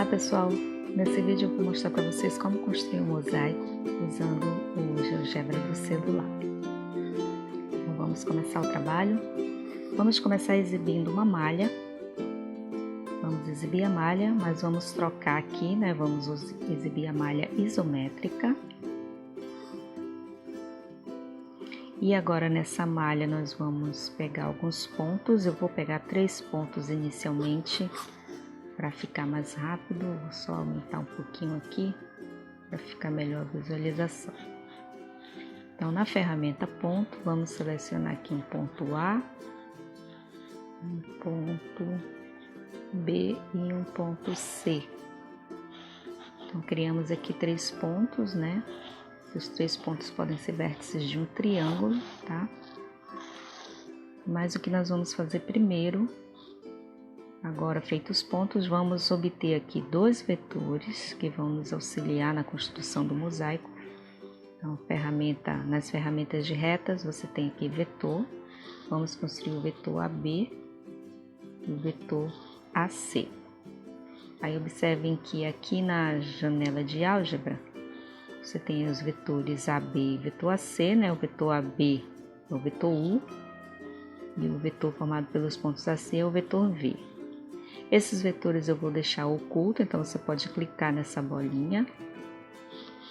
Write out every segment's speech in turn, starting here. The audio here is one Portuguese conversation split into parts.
Olá pessoal, nesse vídeo eu vou mostrar para vocês como construir um mosaico usando o GeoGebra do celular. Então vamos começar o trabalho. Vamos começar exibindo uma malha. Vamos exibir a malha, mas vamos trocar aqui, né? Vamos exibir a malha isométrica. E agora nessa malha nós vamos pegar alguns pontos. Eu vou pegar 3 pontos inicialmente. Para ficar mais rápido, vou só aumentar um pouquinho aqui para ficar melhor a visualização. Então, na ferramenta ponto, vamos selecionar aqui um ponto A, um ponto B e um ponto C. Então, criamos aqui 3 pontos, né? Os 3 pontos podem ser vértices de um triângulo, tá? Mas o que nós vamos fazer primeiro, agora feitos os pontos, vamos obter aqui 2 vetores que vão nos auxiliar na construção do mosaico. Então, nas ferramentas de retas, você tem aqui vetor. Vamos construir o vetor AB e o vetor AC. Aí, observem que aqui na janela de álgebra, você tem os vetores AB e vetor AC, né? O vetor AB é o vetor U e o vetor formado pelos pontos AC é o vetor V. Esses vetores eu vou deixar oculto, então você pode clicar nessa bolinha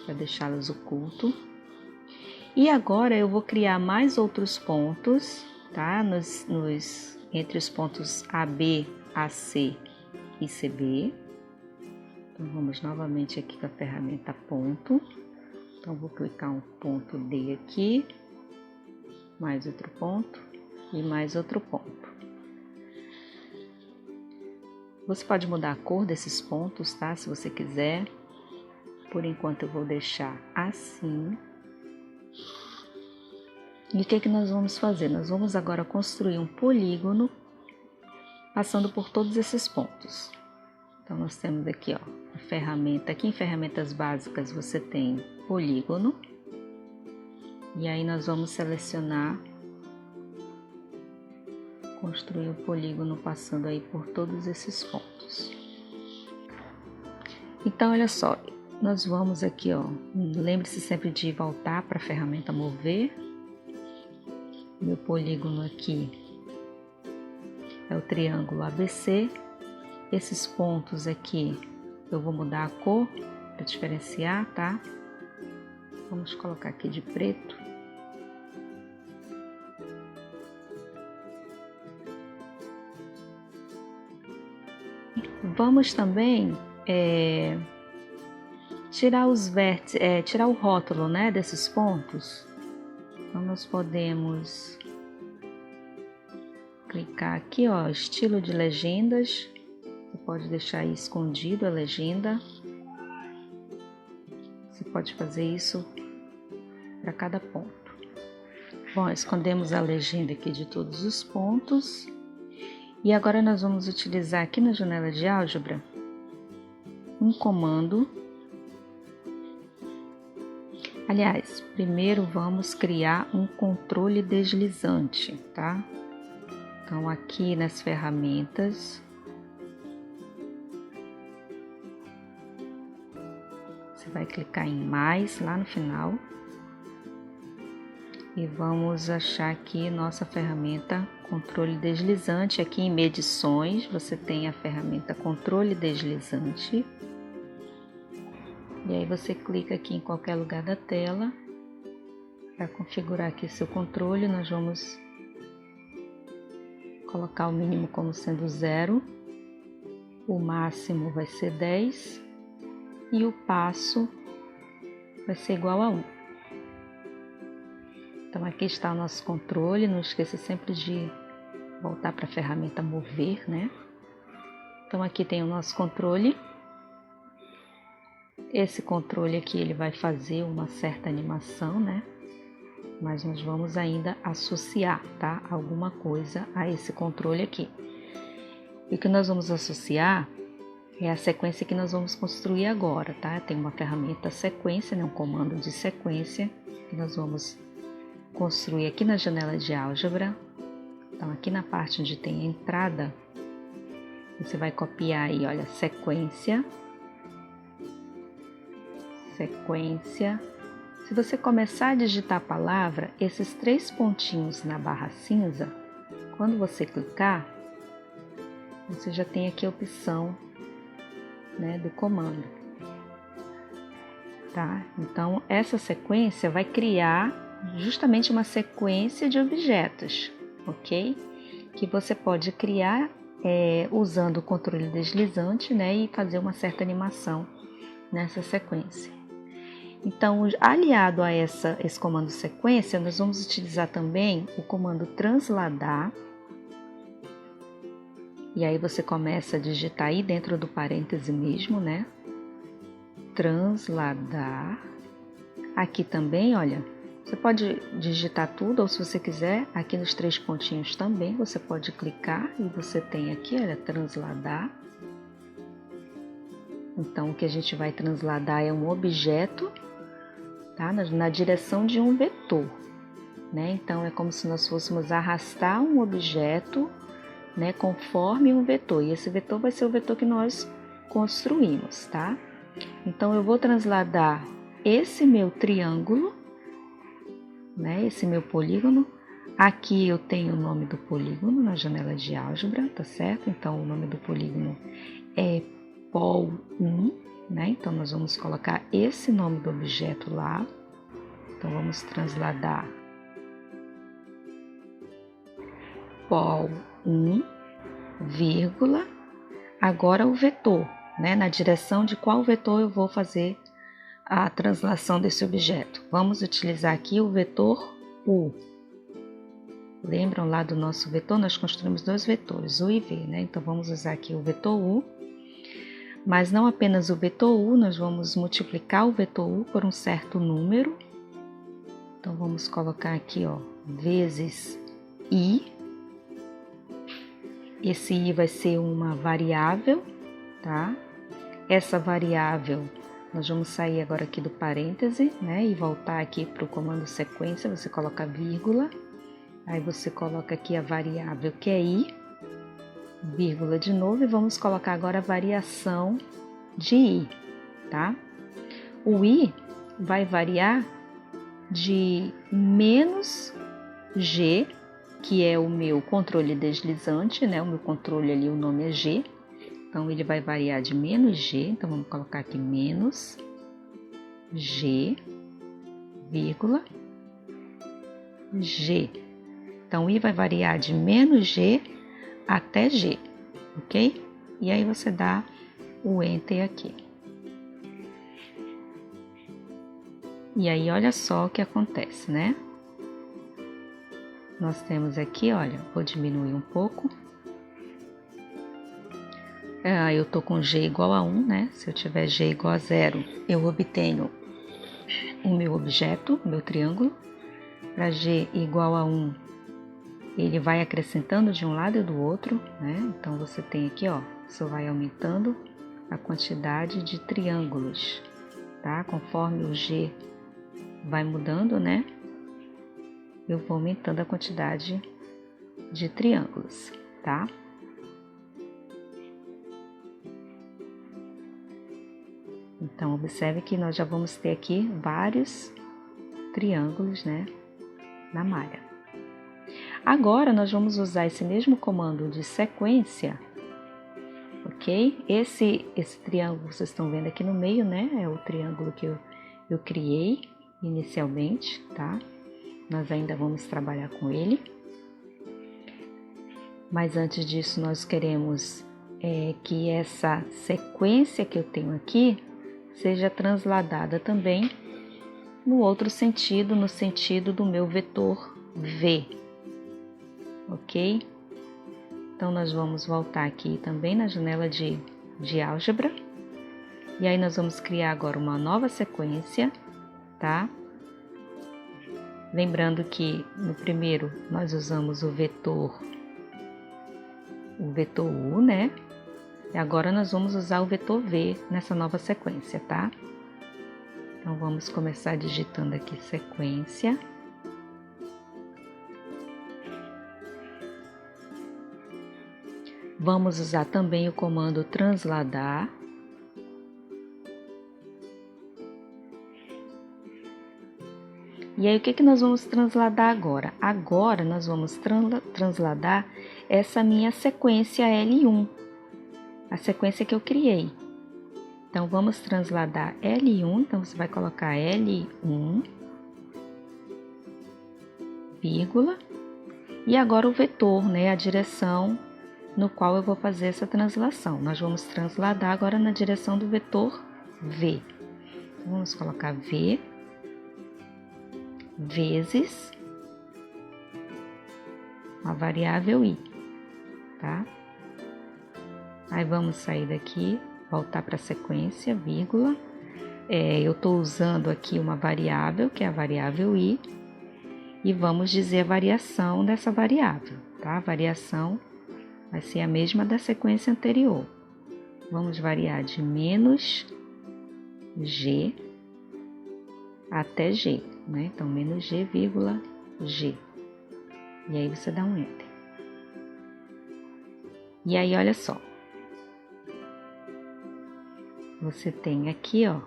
para deixá-los oculto. E agora eu vou criar mais outros pontos, tá? Entre os pontos AB, AC e CB. Então vamos novamente aqui com a ferramenta ponto. Então vou clicar um ponto D aqui, mais outro ponto e mais outro ponto. Você pode mudar a cor desses pontos, tá? Se você quiser. Por enquanto eu vou deixar assim. E o que nós vamos fazer? Nós vamos agora construir um polígono passando por todos esses pontos. Então nós temos aqui, ó, a ferramenta. Aqui em ferramentas básicas você tem polígono. E aí nós vamos selecionar construir o polígono passando aí por todos esses pontos. Então, olha só, nós vamos aqui, ó, lembre-se sempre de voltar para a ferramenta mover. Meu polígono aqui é o triângulo ABC. Esses pontos aqui eu vou mudar a cor para diferenciar, tá? Vamos colocar aqui de preto. Vamos também tirar os vértices, tirar o rótulo, né, desses pontos. Então nós podemos clicar aqui, ó, estilo de legendas. Você pode deixar aí escondido a legenda. Você pode fazer isso para cada ponto. Bom, escondemos a legenda aqui de todos os pontos. E agora nós vamos utilizar aqui na janela de álgebra um comando. Aliás, primeiro vamos criar um controle deslizante, tá? Então aqui nas ferramentas, você vai clicar em mais lá no final e vamos achar aqui nossa ferramenta controle deslizante. Aqui em medições você tem a ferramenta controle deslizante e aí você clica aqui em qualquer lugar da tela para configurar aqui seu controle. Nós vamos colocar o mínimo como sendo 0, o máximo vai ser 10 e o passo vai ser igual a 1. Então aqui está o nosso controle. Não esqueça sempre de voltar para a ferramenta mover, né? Então aqui tem o nosso controle. Esse controle aqui ele vai fazer uma certa animação, né? Mas nós vamos ainda associar, tá? Alguma coisa a esse controle aqui. E o que nós vamos associar é a sequência que nós vamos construir agora, tá? Tem uma ferramenta sequência, né? Um comando de sequência que nós vamos construir aqui na janela de álgebra. Então aqui na parte onde tem a entrada, Você vai copiar aí, olha, sequência, sequência. Se você começar a digitar a palavra, esses 3 pontinhos na barra cinza, quando você clicar, você já tem aqui a opção, né, do comando, tá? Então, essa sequência vai criar justamente uma sequência de objetos, ok? Que você pode criar usando o controle deslizante, né, e fazer uma certa animação nessa sequência. Então, aliado a esse comando sequência, nós vamos utilizar também o comando transladar. E aí você começa a digitar aí dentro do parêntese mesmo, né? Transladar. Aqui também, olha, você pode digitar tudo, ou se você quiser, aqui nos 3 pontinhos também, você pode clicar e você tem aqui, olha, transladar. Então, o que a gente vai transladar é um objeto, tá? Na direção de um vetor, né? Então, é como se nós fôssemos arrastar um objeto, né, conforme um vetor, e esse vetor vai ser o vetor que nós construímos, tá? Então, eu vou transladar esse meu triângulo, né, esse meu polígono. Aqui eu tenho o nome do polígono na janela de álgebra, tá certo? Então, o nome do polígono é Pol 1, né? Então, nós vamos colocar esse nome do objeto lá. Então, vamos transladar Pol 1, vírgula, agora o vetor, né? Na direção de qual vetor eu vou fazer a translação desse objeto. Vamos utilizar aqui o vetor U. Lembram lá do nosso vetor? Nós construímos 2 vetores, U e V, né? Então, vamos usar aqui o vetor U. Mas não apenas o vetor U, nós vamos multiplicar o vetor U por um certo número. Então, vamos colocar aqui, ó, vezes I. Esse I vai ser uma variável, tá? Essa variável, nós vamos sair agora aqui do parêntese, né? E voltar aqui para o comando sequência, você coloca vírgula. Aí você coloca aqui a variável que é I, vírgula de novo, e vamos colocar agora a variação de I, tá? O I vai variar de menos G, que é o meu controle deslizante, né? O meu controle ali, o nome é G. Então, ele vai variar de menos G. Então, vamos colocar aqui menos G, vírgula, G. Então, I vai variar de menos G até G, ok? E aí, você dá o Enter aqui. E aí, olha só o que acontece, né? Nós temos aqui, olha, vou diminuir um pouco. Eu tô com G igual a 1, né? Se eu tiver G igual a 0, eu obtenho o meu objeto, o meu triângulo. Para G igual a 1, ele vai acrescentando de um lado e do outro, né? Então, você tem aqui, ó, você vai aumentando a quantidade de triângulos, tá? Conforme o G vai mudando, né? Eu vou aumentando a quantidade de triângulos, tá? Então, observe que nós já vamos ter aqui vários triângulos, né, na malha. Agora, nós vamos usar esse mesmo comando de sequência, ok? Esse triângulo que vocês estão vendo aqui no meio, né, é o triângulo que eu criei inicialmente, tá? Nós ainda vamos trabalhar com ele. Mas antes disso, nós queremos que essa sequência que eu tenho aqui seja transladada também no outro sentido, no sentido do meu vetor V, ok? Então, nós vamos voltar aqui também na janela de álgebra, e aí nós vamos criar agora uma nova sequência, tá? Lembrando que no primeiro nós usamos o vetor U, né? E agora nós vamos usar o vetor V nessa nova sequência, tá? Então, vamos começar digitando aqui sequência. Vamos usar também o comando transladar. E aí, o que nós vamos transladar agora? Agora, nós vamos transladar essa minha sequência L1, a sequência que eu criei. Então, vamos transladar L1, então você vai colocar L1, vírgula, e agora o vetor, né, a direção no qual eu vou fazer essa translação. Nós vamos transladar agora na direção do vetor V. Então, vamos colocar V vezes a variável i, tá? Aí vamos sair daqui, voltar para a sequência, vírgula. Eu estou usando aqui uma variável, que é a variável i, e vamos dizer a variação dessa variável, tá? A variação vai ser a mesma da sequência anterior. Vamos variar de menos g até g, né? Então, menos g, vírgula, g. E aí você dá um enter. E aí, olha só. Você tem aqui, ó,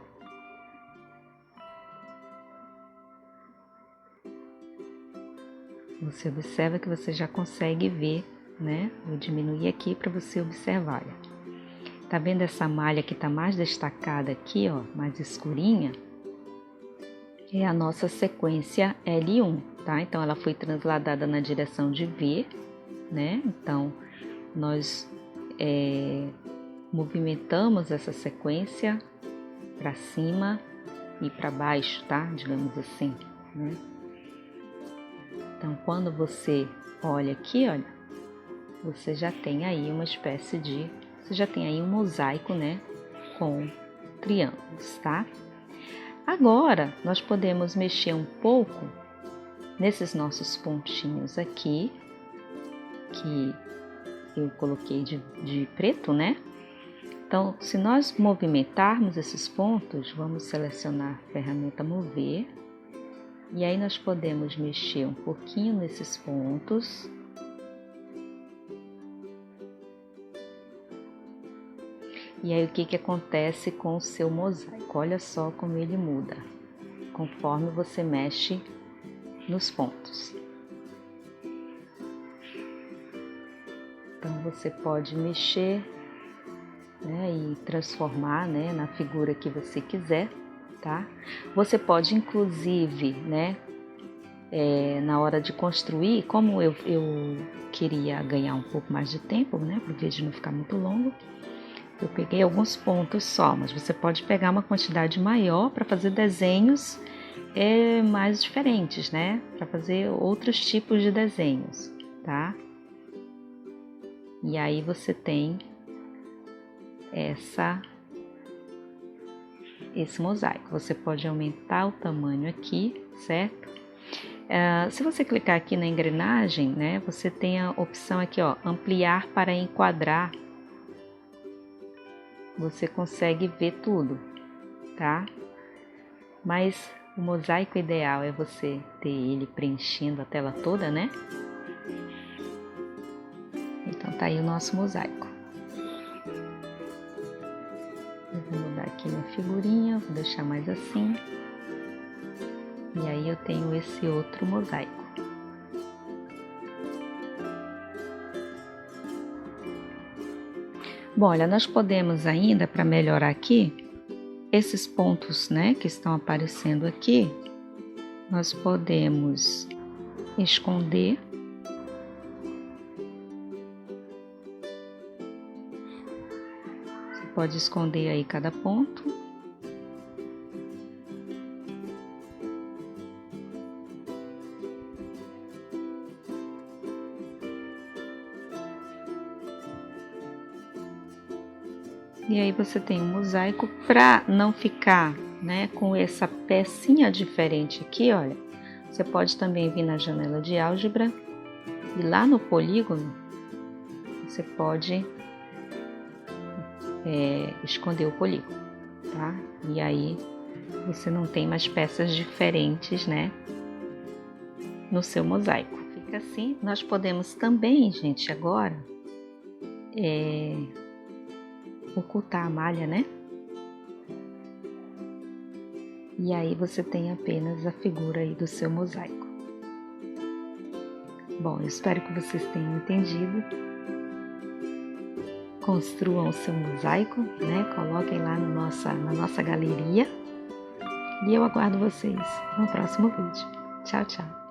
você observa que você já consegue ver, né? Vou diminuir aqui para você observar. Tá vendo essa malha que tá mais destacada aqui, ó, mais escurinha? É a nossa sequência L1, tá? Então, ela foi transladada na direção de V, né? Então, nós movimentamos essa sequência para cima e para baixo, tá? Digamos assim, né? Então, quando você olha aqui, olha, você já tem aí uma espécie de... Você já tem aí um mosaico, né? Com triângulos, tá? Agora, nós podemos mexer um pouco nesses nossos pontinhos aqui, que eu coloquei de preto, né? Então, se nós movimentarmos esses pontos, vamos selecionar a ferramenta mover, e aí nós podemos mexer um pouquinho nesses pontos. E aí, o que acontece com o seu mosaico? Olha só como ele muda, conforme você mexe nos pontos. Então, você pode mexer, né, e transformar, né, na figura que você quiser, tá? Você pode, inclusive, né, na hora de construir, como eu queria ganhar um pouco mais de tempo, né, para o vídeo não ficar muito longo, eu peguei alguns pontos só, mas você pode pegar uma quantidade maior para fazer desenhos mais diferentes, né? Para fazer outros tipos de desenhos, tá? E aí você tem esse mosaico. Você pode aumentar o tamanho aqui, certo? Se você clicar aqui na engrenagem, né? Você tem a opção aqui, ó, ampliar para enquadrar. Você consegue ver tudo, tá? Mas o mosaico ideal é você ter ele preenchendo a tela toda, né? Então tá aí o nosso mosaico. Eu vou mudar aqui minha figurinha, vou deixar mais assim. E aí eu tenho esse outro mosaico. Bom, olha, nós podemos ainda, para melhorar aqui, esses pontos, né, que estão aparecendo aqui, nós podemos esconder. Você pode esconder aí cada ponto. E aí você tem um mosaico. Para não ficar, né, com essa pecinha diferente aqui, olha, você pode também vir na janela de álgebra e lá no polígono você pode esconder o polígono, tá? E aí você não tem mais peças diferentes, né, no seu mosaico. Fica assim. Nós podemos também, gente, agora ocultar a malha, né? E aí você tem apenas a figura aí do seu mosaico. Bom, eu espero que vocês tenham entendido. Construam o seu mosaico, né? Coloquem lá na nossa galeria. E eu aguardo vocês no próximo vídeo. Tchau, tchau!